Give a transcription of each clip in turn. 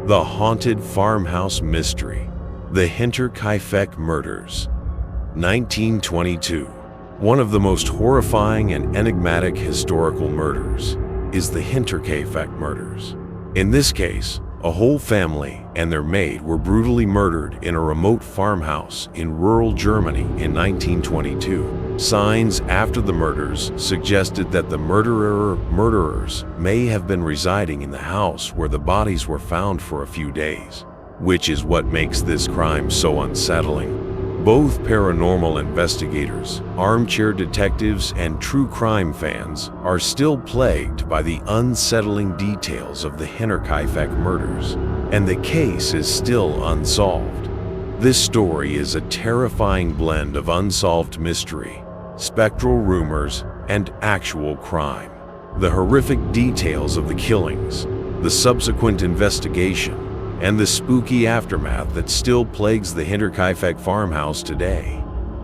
The Haunted Farmhouse Mystery, the Hinterkaifeck Murders. 1922. One of the most horrifying and enigmatic historical murders is the Hinterkaifeck murders. In this case, a whole family and their maid were brutally murdered in a remote farmhouse in rural Germany in 1922. Signs after the murders suggested that the murderers may have been residing in the house where the bodies were found for a few days, which is what makes this crime so unsettling. Both paranormal investigators, armchair detectives, and true crime fans are still plagued by the unsettling details of the Hinterkaifeck murders, and the case is still unsolved. This story is a terrifying blend of unsolved mystery, spectral rumors, and actual crime. The horrific details of the killings, the subsequent investigation, and the spooky aftermath that still plagues the Hinterkaifeck farmhouse today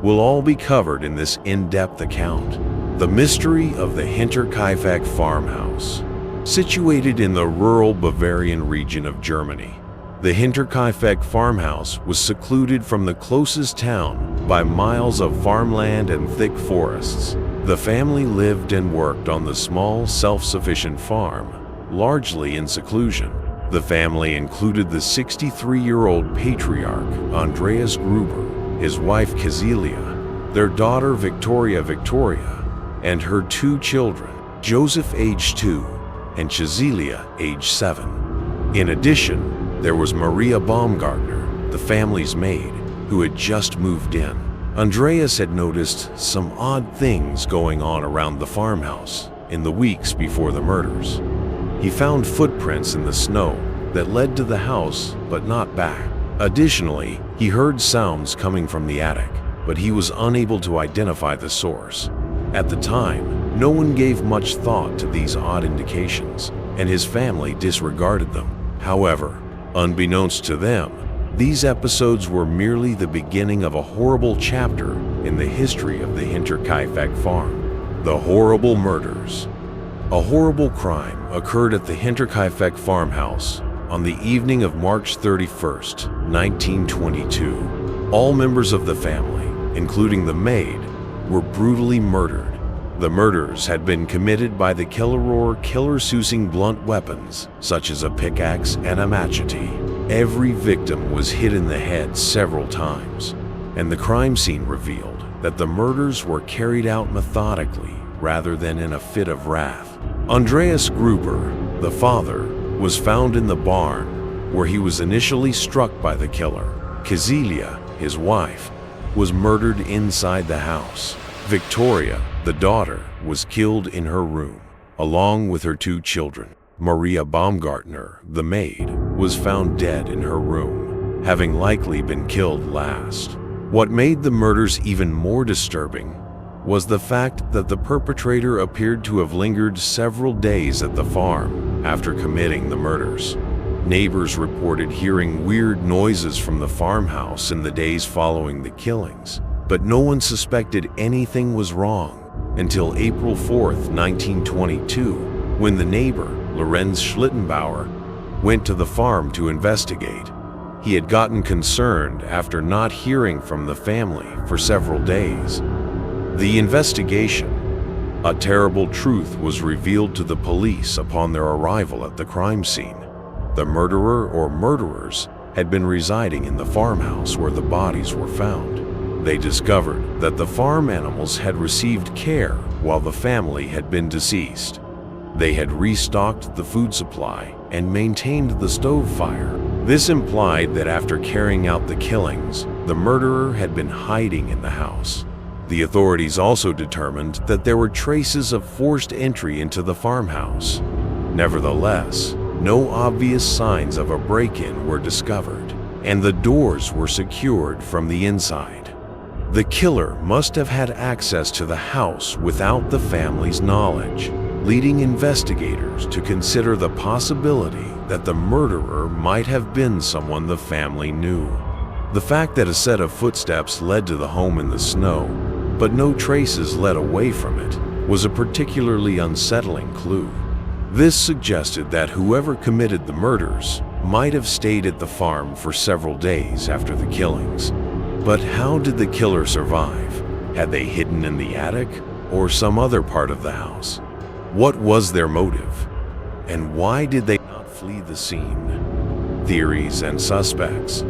will all be covered in this in-depth account. The mystery of the Hinterkaifeck farmhouse. Situated in the rural Bavarian region of Germany, the Hinterkaifeck farmhouse was secluded from the closest town by miles of farmland and thick forests. The family lived and worked on the small, self-sufficient farm, largely in seclusion. The family included the 63-year-old patriarch, Andreas Gruber, his wife Cecilia, their daughter Victoria, and her two children, Joseph age 2 and Cecilia age 7. In addition, there was Maria Baumgartner, the family's maid, who had just moved in. Andreas had noticed some odd things going on around the farmhouse in the weeks before the murders. He found footprints in the snow that led to the house but not back. Additionally, he heard sounds coming from the attic, but he was unable to identify the source. At the time, no one gave much thought to these odd indications, and his family disregarded them. However, unbeknownst to them, these episodes were merely the beginning of a horrible chapter in the history of the Hinterkaifeck farm. The horrible murders. A horrible crime occurred at the Hinterkaifeck farmhouse on the evening of March 31st, 1922. All members of the family, including the maid, were brutally murdered. The murders had been committed by the killers using blunt weapons, such as a pickaxe and a machete. Every victim was hit in the head several times, and the crime scene revealed that the murders were carried out methodically rather than in a fit of wrath. Andreas Gruber, the father, was found in the barn where he was initially struck by the killer. Cecilia, his wife, was murdered inside the house. Victoria, the daughter, was killed in her room, along with her two children. Maria Baumgartner, the maid, was found dead in her room, having likely been killed last. What made the murders even more disturbing was the fact that the perpetrator appeared to have lingered several days at the farm after committing the murders. Neighbors reported hearing weird noises from the farmhouse in the days following the killings, but no one suspected anything was wrong until April 4th, 1922, when the neighbor, Lorenz Schlittenbauer, went to the farm to investigate. He had gotten concerned after not hearing from the family for several days. The investigation. A terrible truth was revealed to the police upon their arrival at the crime scene. The murderer or murderers had been residing in the farmhouse where the bodies were found. They discovered that the farm animals had received care while the family had been deceased. They had restocked the food supply and maintained the stove fire. This implied that after carrying out the killings, the murderer had been hiding in the house. The authorities also determined that there were traces of forced entry into the farmhouse. Nevertheless, no obvious signs of a break-in were discovered, and the doors were secured from the inside. The killer must have had access to the house without the family's knowledge, leading investigators to consider the possibility that the murderer might have been someone the family knew. The fact that a set of footsteps led to the home in the snow, but no traces led away from it, was a particularly unsettling clue. This suggested that whoever committed the murders might have stayed at the farm for several days after the killings. But how did the killer survive? Had they hidden in the attic or some other part of the house? What was their motive? And why did they not flee the scene? Theories and suspects.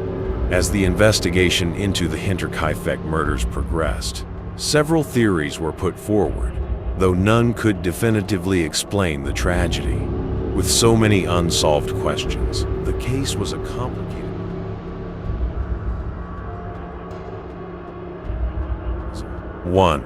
As the investigation into the Hinterkaifeck murders progressed, several theories were put forward, though none could definitively explain the tragedy. With so many unsolved questions, the case was a complicated one.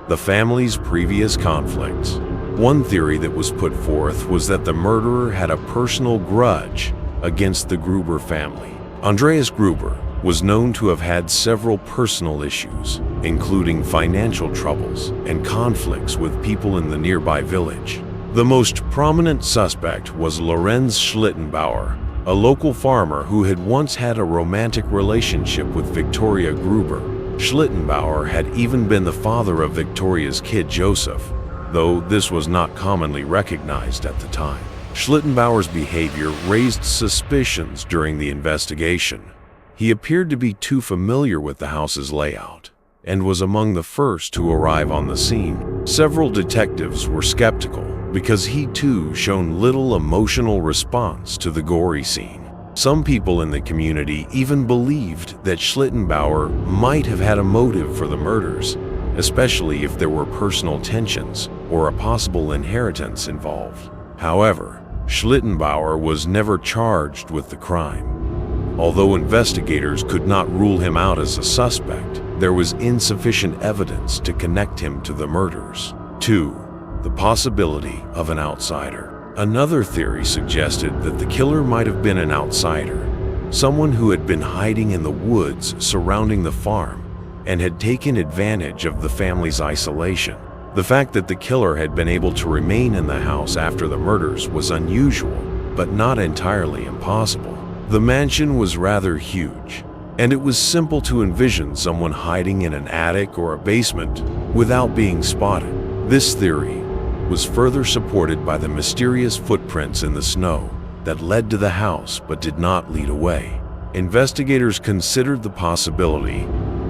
The family's previous conflicts. One theory that was put forth was that the murderer had a personal grudge against the Gruber family. Andreas Gruber was known to have had several personal issues, including financial troubles and conflicts with people in the nearby village. The most prominent suspect was Lorenz Schlittenbauer, a local farmer who had once had a romantic relationship with Victoria Gruber. Schlittenbauer had even been the father of Victoria's kid Joseph, though this was not commonly recognized at the time. Schlittenbauer's behavior raised suspicions during the investigation. He appeared to be too familiar with the house's layout and was among the first to arrive on the scene. Several detectives were skeptical because he too shown little emotional response to the gory scene. Some people in the community even believed that Schlittenbauer might have had a motive for the murders, especially if there were personal tensions or a possible inheritance involved. However, Schlittenbauer was never charged with the crime. Although investigators could not rule him out as a suspect, there was insufficient evidence to connect him to the murders. 2. The possibility of an outsider. Another theory suggested that the killer might have been an outsider, someone who had been hiding in the woods surrounding the farm and had taken advantage of the family's isolation. The fact that the killer had been able to remain in the house after the murders was unusual, but not entirely impossible. The mansion was rather huge, and it was simple to envision someone hiding in an attic or a basement without being spotted. This theory was further supported by the mysterious footprints in the snow that led to the house but did not lead away. Investigators considered the possibility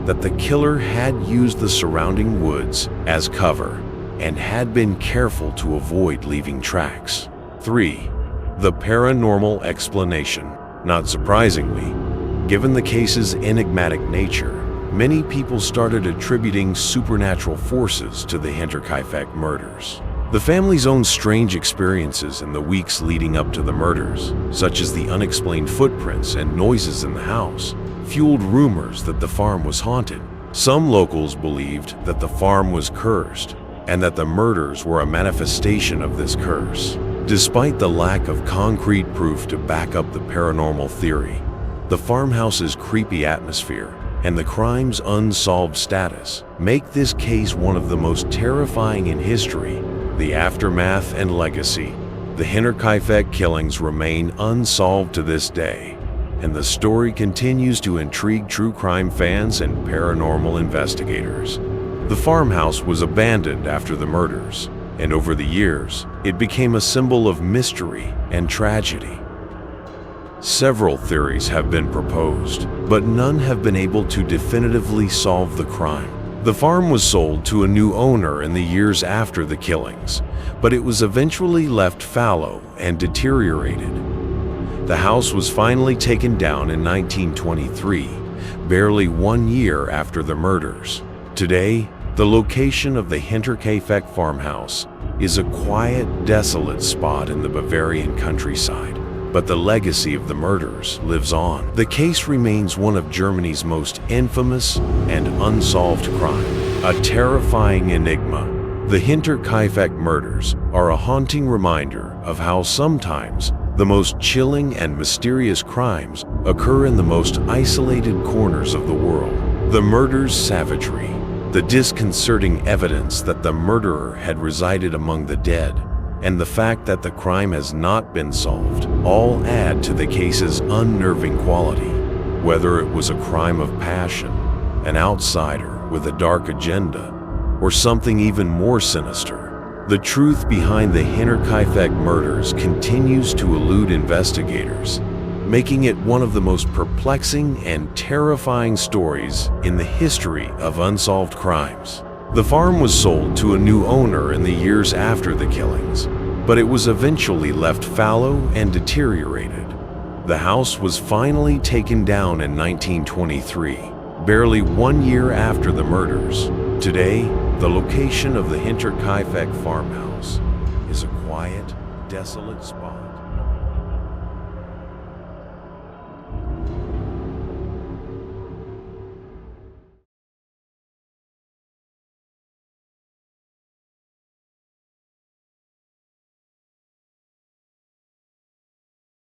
that the killer had used the surrounding woods as cover and had been careful to avoid leaving tracks. 3. The paranormal explanation. Not surprisingly, given the case's enigmatic nature, many people started attributing supernatural forces to the Hinterkaifeck murders. The family's own strange experiences in the weeks leading up to the murders, such as the unexplained footprints and noises in the house, fueled rumors that the farm was haunted. Some locals believed that the farm was cursed and that the murders were a manifestation of this curse. Despite the lack of concrete proof to back up the paranormal theory, the farmhouse's creepy atmosphere and the crime's unsolved status make this case one of the most terrifying in history. The aftermath and legacy. The Hinterkaifeck killings remain unsolved to this day, and the story continues to intrigue true crime fans and paranormal investigators. The farmhouse was abandoned after the murders, and over the years, it became a symbol of mystery and tragedy. Several theories have been proposed, but none have been able to definitively solve the crime. The farm was sold to a new owner in the years after the killings, but it was eventually left fallow and deteriorated. The house was finally taken down in 1923, barely 1 year after the murders. Today, the location of the Hinterkaifeck farmhouse is a quiet, desolate spot in the Bavarian countryside. But the legacy of the murders lives on. The case remains one of Germany's most infamous and unsolved crime, a terrifying enigma. The Hinterkaifeck murders are a haunting reminder of how sometimes the most chilling and mysterious crimes occur in the most isolated corners of the world. The murder's savagery, the disconcerting evidence that the murderer had resided among the dead, and the fact that the crime has not been solved all add to the case's unnerving quality. Whether it was a crime of passion, an outsider with a dark agenda, or something even more sinister, the truth behind the Hinterkaifeck murders continues to elude investigators, making it one of the most perplexing and terrifying stories in the history of unsolved crimes. The farm was sold to a new owner in the years after the killings, but it was eventually left fallow and deteriorated. The house was finally taken down in 1923, barely 1 year after the murders. Today, the location of the Hinterkaifeck farmhouse is a quiet, desolate spot.